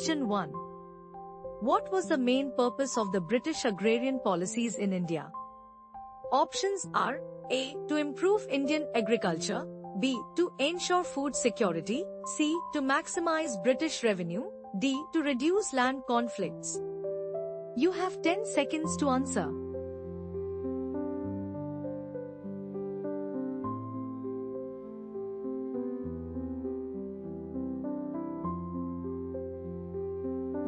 Question 1. What was the main purpose of the British agrarian policies in India? Options are A. To improve Indian agriculture, B. To ensure food security, C. To maximize British revenue, D. To reduce land conflicts. You have 10 seconds to answer.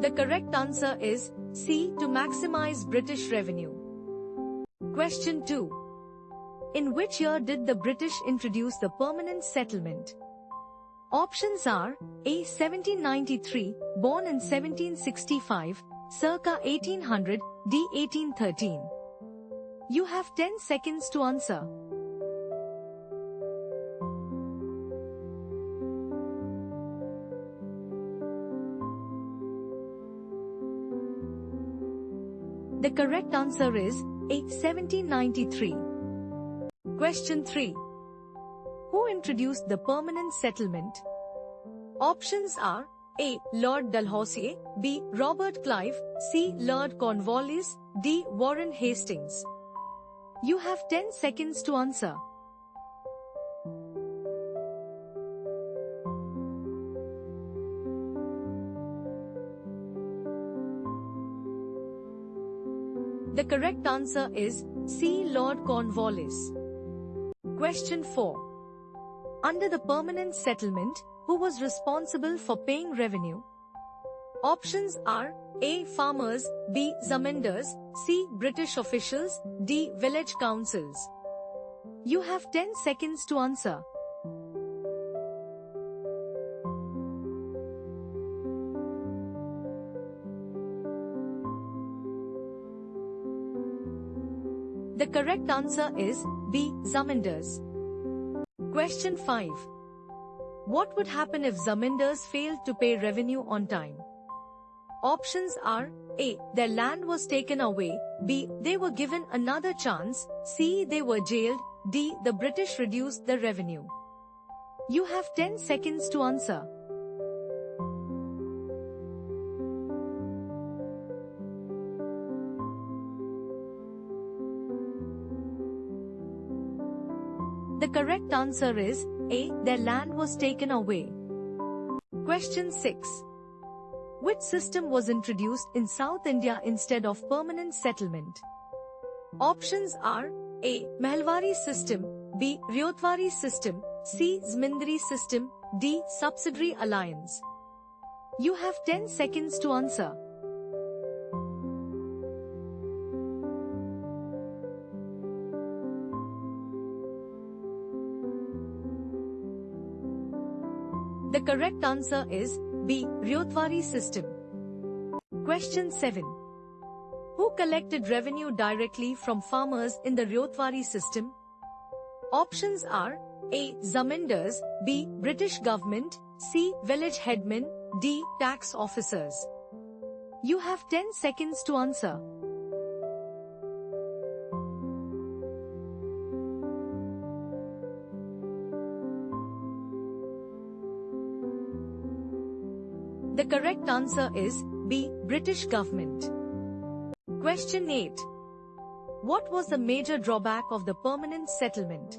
The correct answer is C. To maximize British revenue. Question 2. In which year did the British introduce the permanent settlement? Options are A. 1793, born in 1765, circa 1800, D. 1813. You have 10 seconds to answer. The correct answer is A. 1793. Question 3. Who introduced the permanent settlement? Options are A. Lord Dalhousie, B. Robert Clive, C. Lord Cornwallis, D. Warren Hastings. You have 10 seconds to answer. The correct answer is C. Lord Cornwallis. Question 4. Under the permanent settlement, who was responsible for paying revenue? Options are A. Farmers, B. Zamindars, C. British officials, D. Village councils. You have 10 seconds to answer. The correct answer is B. Zamindars. Question 5. What would happen if zamindars failed to pay revenue on time? Options are A. Their land was taken away, B. They were given another chance, C. They were jailed, D. The British reduced the revenue. You have 10 seconds to answer. The correct answer is A. Their land was taken away. Question 6. Which system was introduced in South India instead of permanent settlement? Options are A. Mehalwari system, B. Ryotwari system, C. Zamindari system, D. Subsidiary alliance. You have 10 seconds to answer. The correct answer is B. Ryotwari system. Question 7. Who collected revenue directly from farmers in the Ryotwari system? Options are A. Zamindars, B. British government, C. Village headmen, D. Tax officers. You have 10 seconds to answer. The correct answer is B. British government. Question 8. What was the major drawback of the permanent settlement?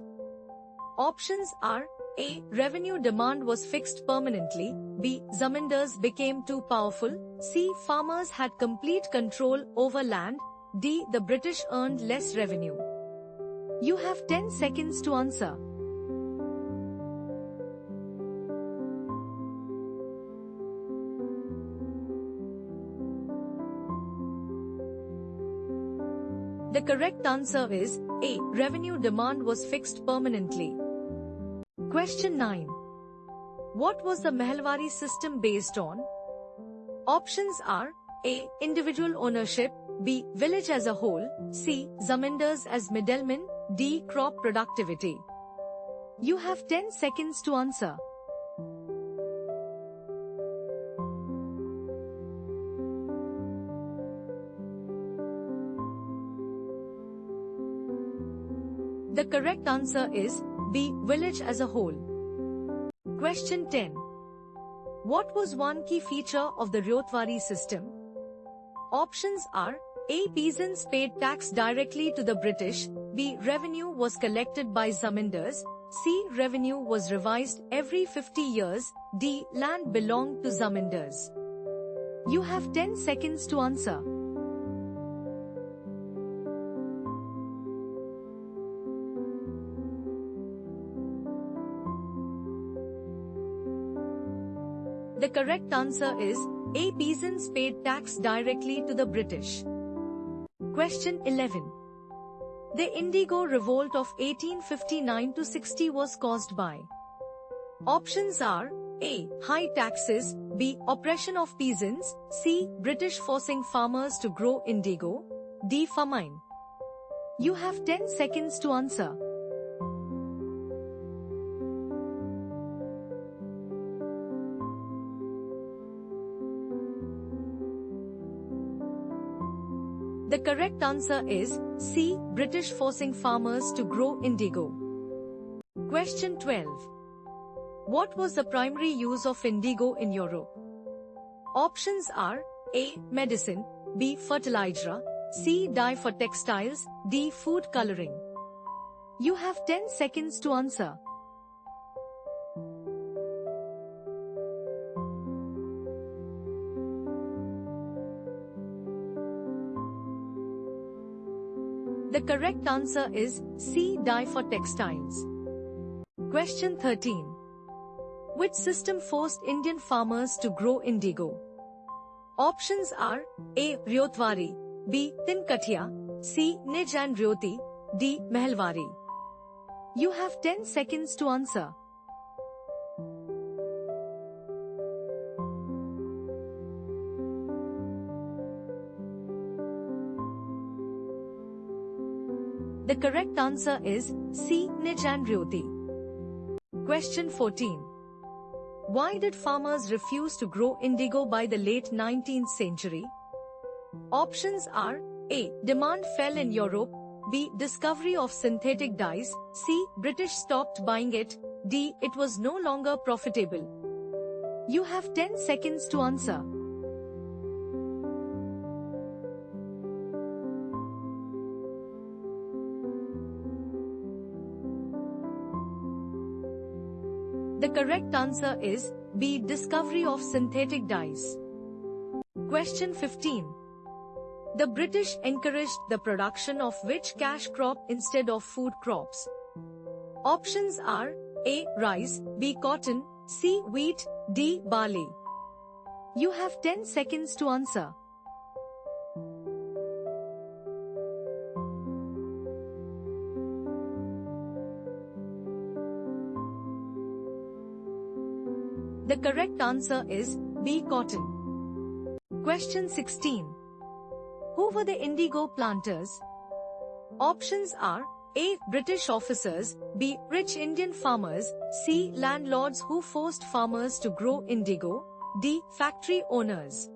Options are A. Revenue demand was fixed permanently, B. Zamindars became too powerful, C. Farmers had complete control over land, D. The British earned less revenue. You have 10 seconds to answer. The correct answer is A. Revenue demand was fixed permanently. Question 9. What was the Mehalwari system based on? Options are A. Individual ownership, B. Village as a whole, C. Zamindars as middlemen, D. Crop productivity. You have 10 seconds to answer. The correct answer is B. Village as a whole. Question 10. What was one key feature of the Ryotwari system? Options are A. Peasants paid tax directly to the British, B. Revenue was collected by zamindars, C. Revenue was revised every 50 years, D. Land belonged to zamindars. You have 10 seconds to answer. The correct answer is A. Peasants paid tax directly to the British. Question 11. The Indigo Revolt of 1859 to 60 was caused by. Options are A. High taxes, B. Oppression of peasants, C. British forcing farmers to grow indigo, D. famine. You have 10 seconds to answer. The correct answer is C. British forcing farmers to grow indigo. Question 12. What was the primary use of indigo in Europe? Options are A. Medicine, B. Fertilizer, C. Dye for textiles, D. Food coloring. You have 10 seconds to answer. The correct answer is C. Dye for textiles. Question 13. Which system forced Indian farmers to grow indigo? Options are A. Ryotwari, B. Tinkatia, C. Nij and Ryoti, D. Mehalwari. You have 10 seconds to answer. The correct answer is C. Nij and Ryoti. Question 14. Why did farmers refuse to grow indigo by the late 19th century? Options are A. Demand fell in Europe, B. Discovery of synthetic dyes, C. British stopped buying it, D. It was no longer profitable. You have 10 seconds to answer. The correct answer is B. Discovery of synthetic dyes. Question 15. The British encouraged the production of which cash crop instead of food crops? Options are A. Rice, B. Cotton, C. Wheat, D. Barley. You have 10 seconds to answer. The correct answer is B. Cotton. Question 16. Who were the indigo planters? Options are A. British officers, B. Rich Indian farmers, C. Landlords who forced farmers to grow indigo, D. Factory owners.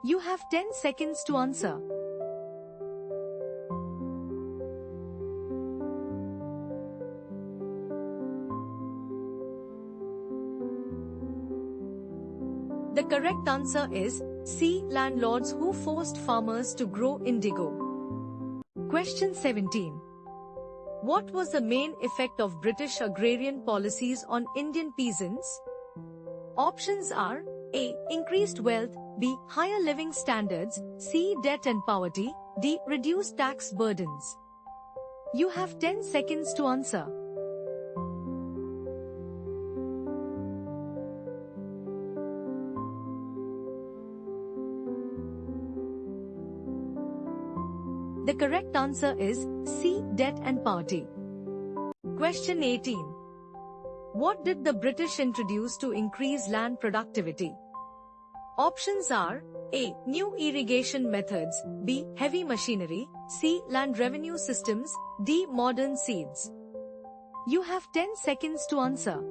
You have 10 seconds to answer. The correct answer is C. Landlords who forced farmers to grow indigo. Question 17. What was the main effect of British agrarian policies on Indian peasants? Options are A. Increased wealth, B. Higher living standards, C. Debt and poverty, D. Reduced tax burdens. You have 10 seconds to answer. The correct answer is C. Debt and poverty. Question 18. What did the British introduce to increase land productivity? Options are A. New irrigation methods, B. Heavy machinery, C. Land revenue systems, D. Modern seeds. You have 10 seconds to answer.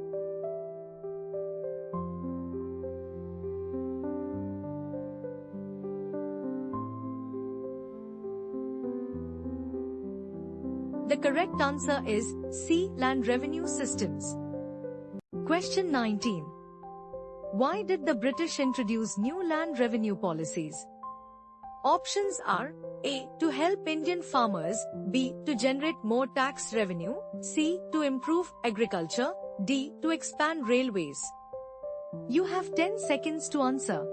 The correct answer is C. Land revenue systems. Question 19. Why did the British introduce new land revenue policies? Options are A. To help Indian farmers, B. To generate more tax revenue, C. To improve agriculture, D. To expand railways. You have 10 seconds to answer.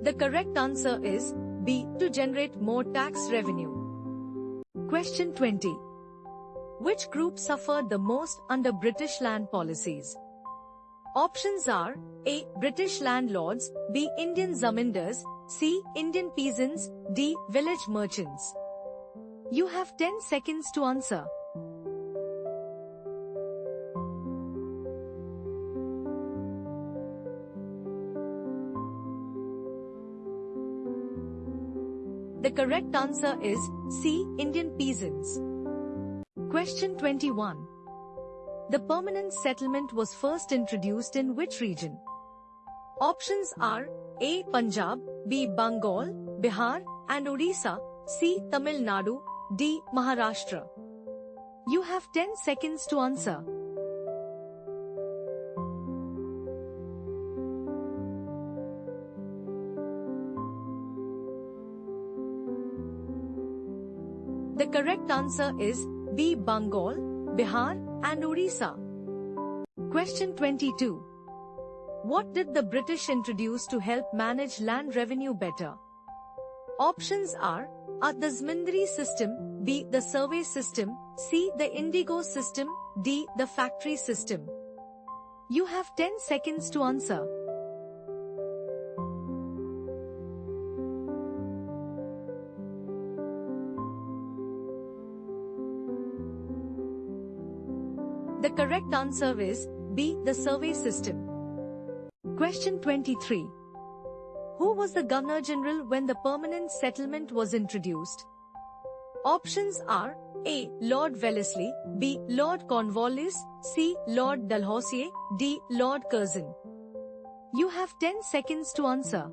The correct answer is B. To generate more tax revenue. Question 20. Which group suffered the most under British land policies? Options are A. British landlords, B. Indian zamindars, C. Indian peasants, D. Village merchants. You have 10 seconds to answer. The correct answer is C. Indian peasants. Question 21. The permanent settlement was first introduced in which region? Options are A. Punjab, B. Bengal, Bihar and Odisha, C. Tamil Nadu, D. Maharashtra. You have 10 seconds to answer. The correct answer is B. Bengal, Bihar and Odisha. Question 22. What did the British introduce to help manage land revenue better? Options are A. The Zamindari system, B. The survey system, C. The Indigo system, D. The factory system. You have 10 seconds to answer. The correct answer is B. The survey system. Question 23. Who was the Governor General when the permanent settlement was introduced? Options are A. Lord Wellesley, B. Lord Cornwallis, C. Lord Dalhousie, D. Lord Curzon. You have 10 seconds to answer.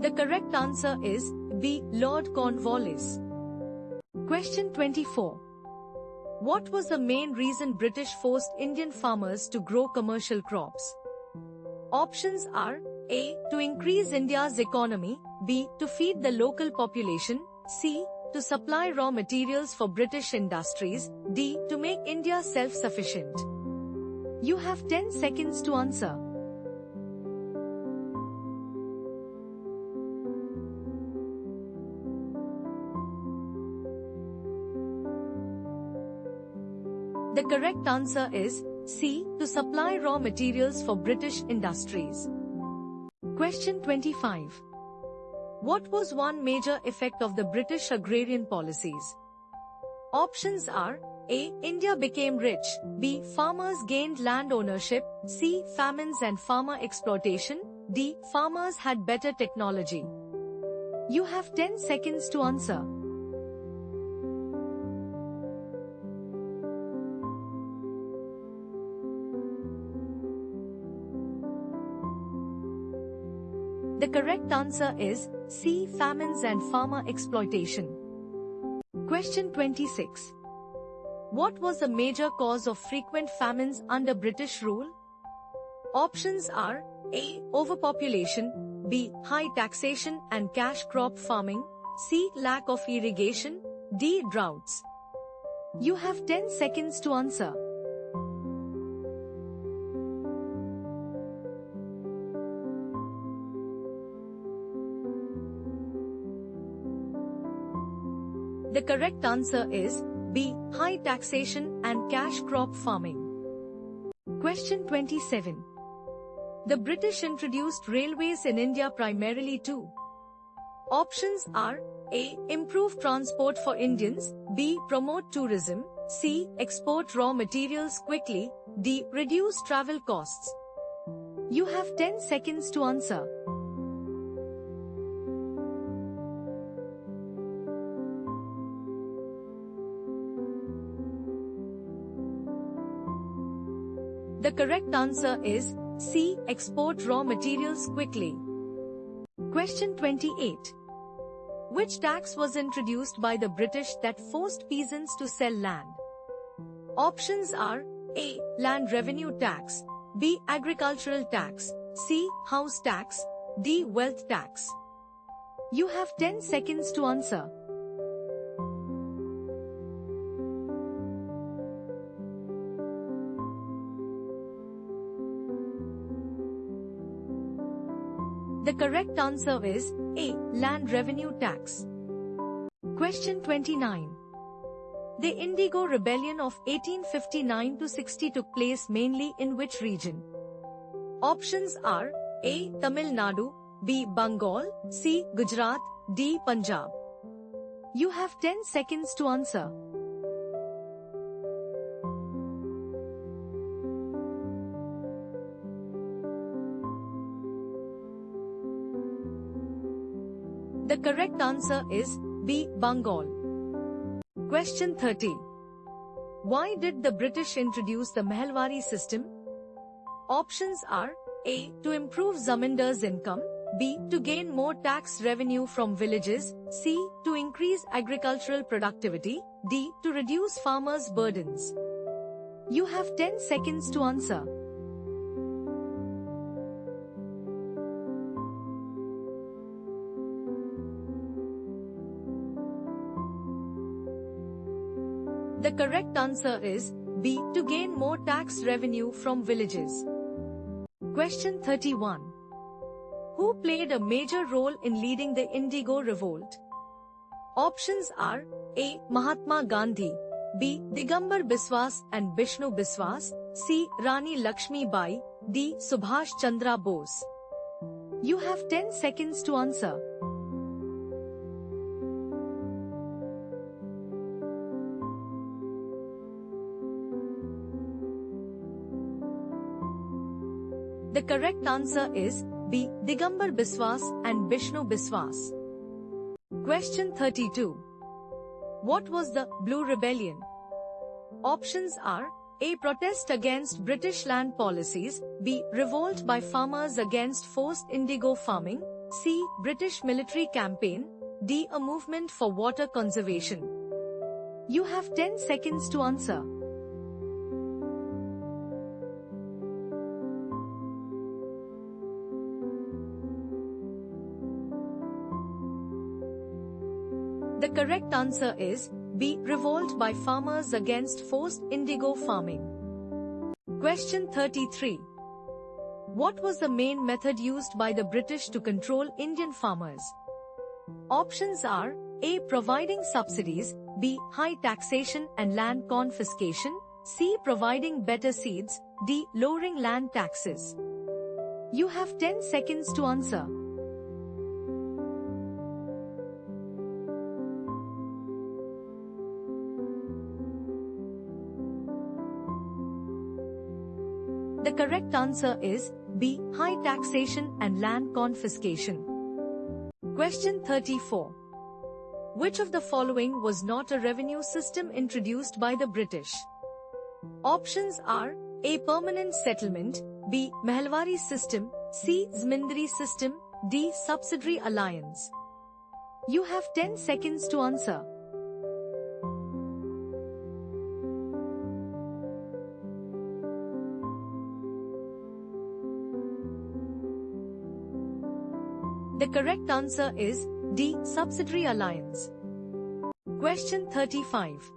The correct answer is B. Lord Cornwallis. Question 24. What was the main reason British forced Indian farmers to grow commercial crops? Options are A. To increase India's economy, B. To feed the local population, C. To supply raw materials for British industries, D. To make India self-sufficient. You have 10 seconds to answer. The correct answer is C. To supply raw materials for British industries. Question 25. What was one major effect of the British agrarian policies? Options are A. India became rich, B. Farmers gained land ownership, C. Famines and farmer exploitation, D. Farmers had better technology. You have 10 seconds to answer. The correct answer is C. Famines and farmer exploitation. Question 26. What was the major cause of frequent famines under British rule? Options are A. Overpopulation, B. High taxation and cash crop farming, C. Lack of irrigation, D. Droughts. You have 10 seconds to answer. The correct answer is B. High taxation and cash crop farming. Question 27. The British introduced railways in India primarily to. Options are A. Improve transport for Indians, B. Promote tourism, C. Export raw materials quickly, D. Reduce travel costs. You have 10 seconds to answer. The correct answer is C. Export raw materials quickly. Question 28. Which tax was introduced by the British that forced peasants to sell land? Options are A. Land revenue tax, B. Agricultural tax, C. House tax, D. Wealth tax. You have 10 seconds to answer. The correct answer is A. Land revenue tax. Question 29. The Indigo Rebellion of 1859 to 60 took place mainly in which region? Options are A. Tamil Nadu, B. Bengal, C. Gujarat, D. Punjab. You have 10 seconds to answer. The correct answer is B. Bengal. Question 30. Why did the British introduce the Mahalwari system? Options are A. To improve zamindars' income, B. To gain more tax revenue from villages, C. To increase agricultural productivity, D. To reduce farmers' burdens. You have 10 seconds to answer. The correct answer is B. To gain more tax revenue from villages. Question 31. Who played a major role in leading the Indigo Revolt? Options are A. Mahatma Gandhi, B. Digambar Biswas and Bishnu Biswas, C. Rani Lakshmi Bai, D. Subhash Chandra Bose. You have 10 seconds to answer. The correct answer is B. Digambar Biswas and Bishnu Biswas. Question 32. What was the Blue Rebellion? Options are A. Protest against British land policies, B. Revolt by farmers against forced indigo farming, C. British military campaign, D. A movement for water conservation. You have 10 seconds to answer. The correct answer is B. Revolt by farmers against forced indigo farming. Question 33. What was the main method used by the British to control Indian farmers? Options are A. Providing subsidies, B. High taxation and land confiscation, C. Providing better seeds, D. Lowering land taxes. You have 10 seconds to answer. The correct answer is B. High taxation and land confiscation. Question 34. Which of the following was not a revenue system introduced by the British? Options are A. Permanent settlement, B. Mahalwari system, C. Zamindari system, D. Subsidiary alliance. You have 10 seconds to answer. The correct answer is D. Subsidiary alliance. Question 35.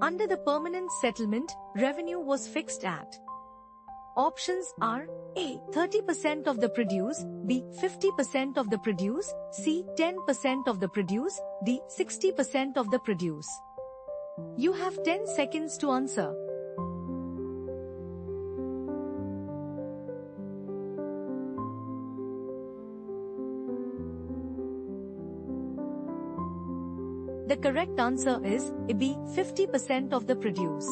Under the permanent settlement, revenue was fixed at. Options are A. 30% of the produce, B. 50% of the produce, C. 10% of the produce, D. 60% of the produce. You have 10 seconds to answer. The correct answer is B. 50% of the produce.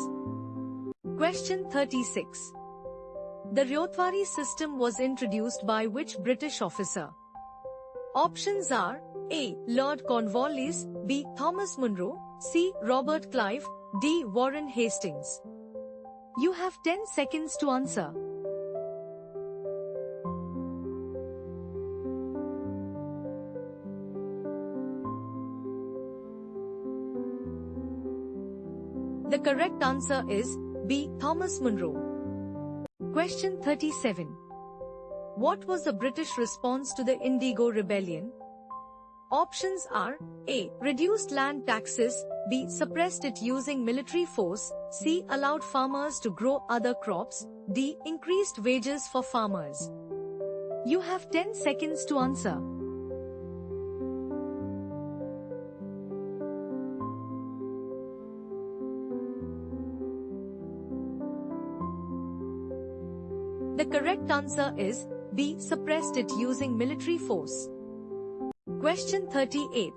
Question 36. The Ryotwari system was introduced by which British officer? Options are A. Lord Cornwallis, B. Thomas Munro, C. Robert Clive, D. Warren Hastings. You have 10 seconds to answer. The correct answer is B. Thomas Munro. Question 37. What was the British response to the Indigo Rebellion? Options are A. Reduced land taxes, B. Suppressed it using military force, C. Allowed farmers to grow other crops, D. Increased wages for farmers. You have 10 seconds to answer. The correct answer is B. Suppressed it using military force. Question 38.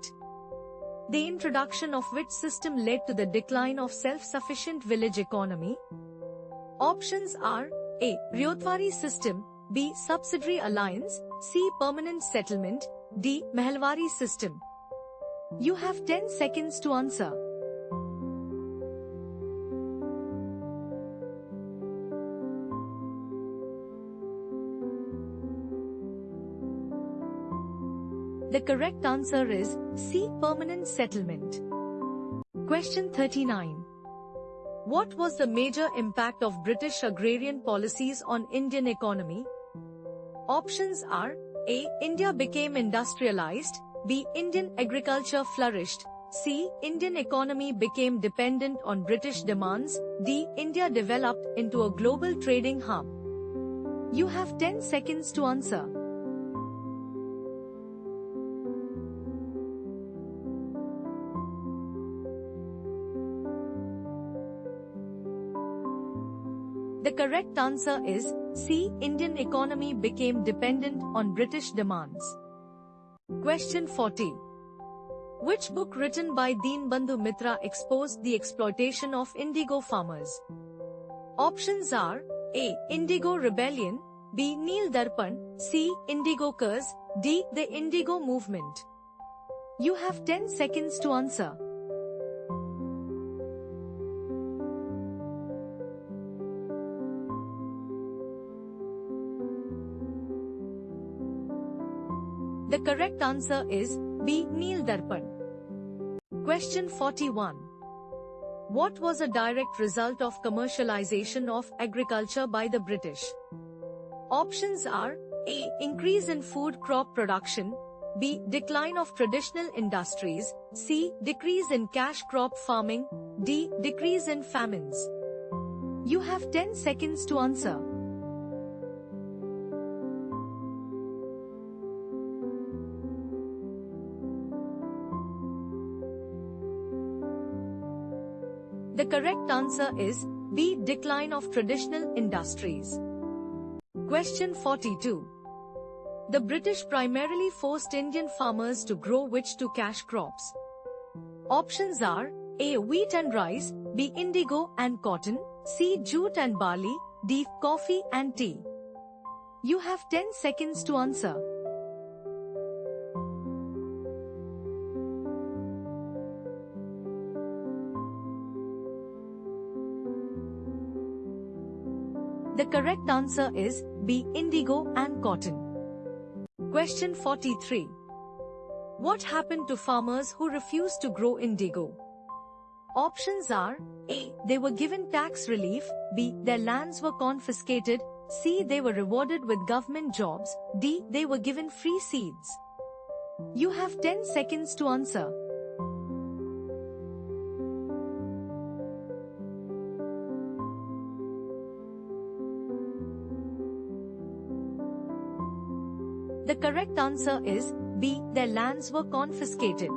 The introduction of which system led to the decline of self-sufficient village economy? Options are A. Ryotwari system, B. Subsidiary alliance, C. Permanent settlement, D. Mahalwari system. You have 10 seconds to answer. The correct answer is C. Permanent settlement. Question 39. What was the major impact of British agrarian policies on Indian economy? Options are A. India became industrialized, B. Indian agriculture flourished, C. Indian economy became dependent on British demands, D. India developed into a global trading hub. You have 10 seconds to answer. The correct answer is C. Indian economy became dependent on British demands. Question 40. Which book written by Deenbandhu Mitra exposed the exploitation of indigo farmers? Options are A. Indigo Rebellion, B. Neel Darpan, C. Indigo Curse, D. The Indigo Movement. You have 10 seconds to answer. The correct answer is B. Neel Darpan. Question 41. What was a direct result of commercialization of agriculture by the British? Options are A. Increase in food crop production, B. Decline of traditional industries, C. Decrease in cash crop farming, D. Decrease in famines. You have 10 seconds to answer. The correct answer is B. Decline of traditional industries. Question 42. The British primarily forced Indian farmers to grow which two cash crops? Options are A. Wheat and rice, B. Indigo and cotton, C. Jute and barley, D. Coffee and tea. You have 10 seconds to answer. The correct answer is B. Indigo and cotton. Question 43. What happened to farmers who refused to grow indigo? Options are A. They were given tax relief, B. Their lands were confiscated, C. They were rewarded with government jobs, D. They were given free seeds. You have 10 seconds to answer. The correct answer is B. Their lands were confiscated.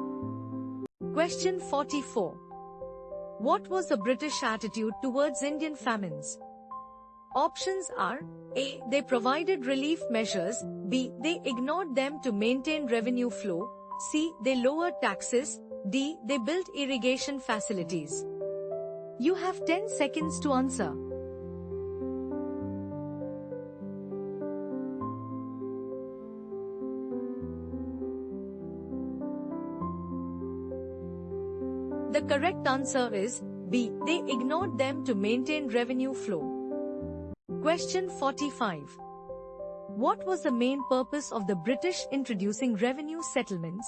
Question 44. What was the British attitude towards Indian famines? Options are A. They provided relief measures, B. They ignored them to maintain revenue flow, C. They lowered taxes, D. They built irrigation facilities. You have 10 seconds to answer. The correct answer is B. They ignored them to maintain revenue flow. Question 45. What was the main purpose of the British introducing revenue settlements?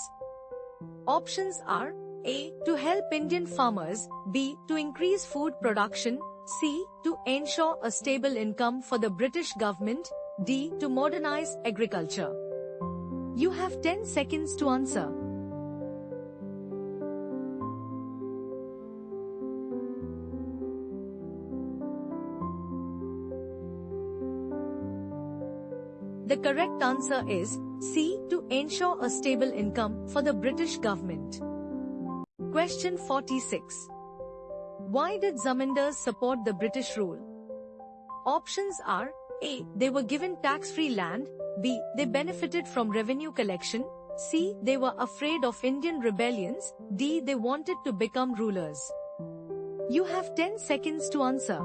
Options are A. To help Indian farmers, B. To increase food production, C. To ensure a stable income for the British government, D. To modernize agriculture. You have 10 seconds to answer. The correct answer is C. To ensure a stable income for the British government. Question 46. Why did zamindars support the British rule? Options are A. They were given tax-free land, B. They benefited from revenue collection, C. They were afraid of Indian rebellions, D. They wanted to become rulers. You have 10 seconds to answer.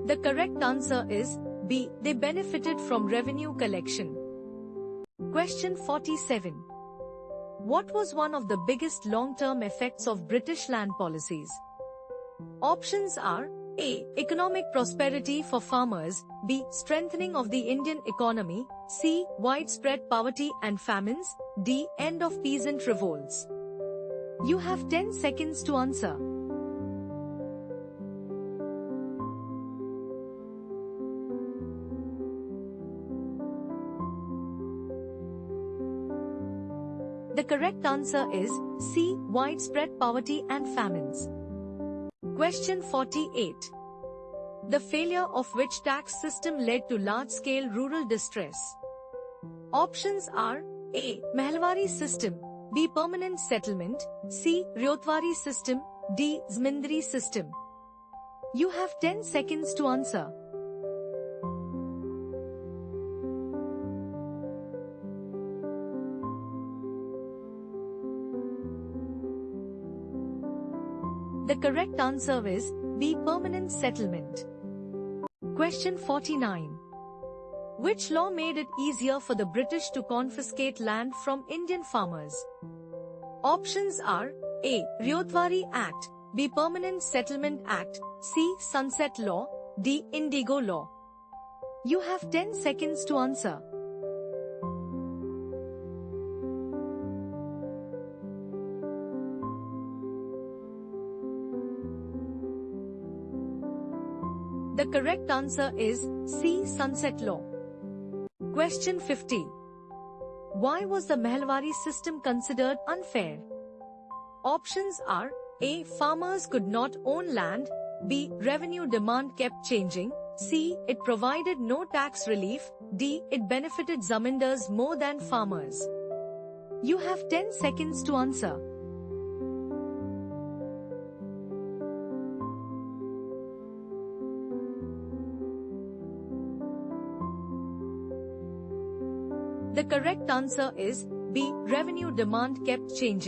The correct answer is B. They benefited from revenue collection. Question 47. What was one of the biggest long-term effects of British land policies? Options are A. Economic prosperity for farmers, B. Strengthening of the Indian economy, C. Widespread poverty and famines, D. End of peasant revolts. You have 10 seconds to answer. The correct answer is C. Widespread poverty and famines. Question 48. The failure of which tax system led to large-scale rural distress? Options are A. Mehlwari system, B. Permanent settlement, C. Ryotwari system, D. Zamindari system. You have 10 seconds to answer. The correct answer is B. Permanent settlement. Question 49. Which law made it easier for the British to confiscate land from Indian farmers? Options are A. Ryotwari Act, B. Permanent Settlement Act, C. Sunset Law, D. Indigo Law. You have 10 seconds to answer. The correct answer is C. Sunset Law. Question 50. Why was the Mehlwari system considered unfair? Options are A. Farmers could not own land, B. Revenue demand kept changing, C. It provided no tax relief, D. It benefited zamindars more than farmers. You have 10 seconds to answer. The correct answer is B. Revenue demand kept changing.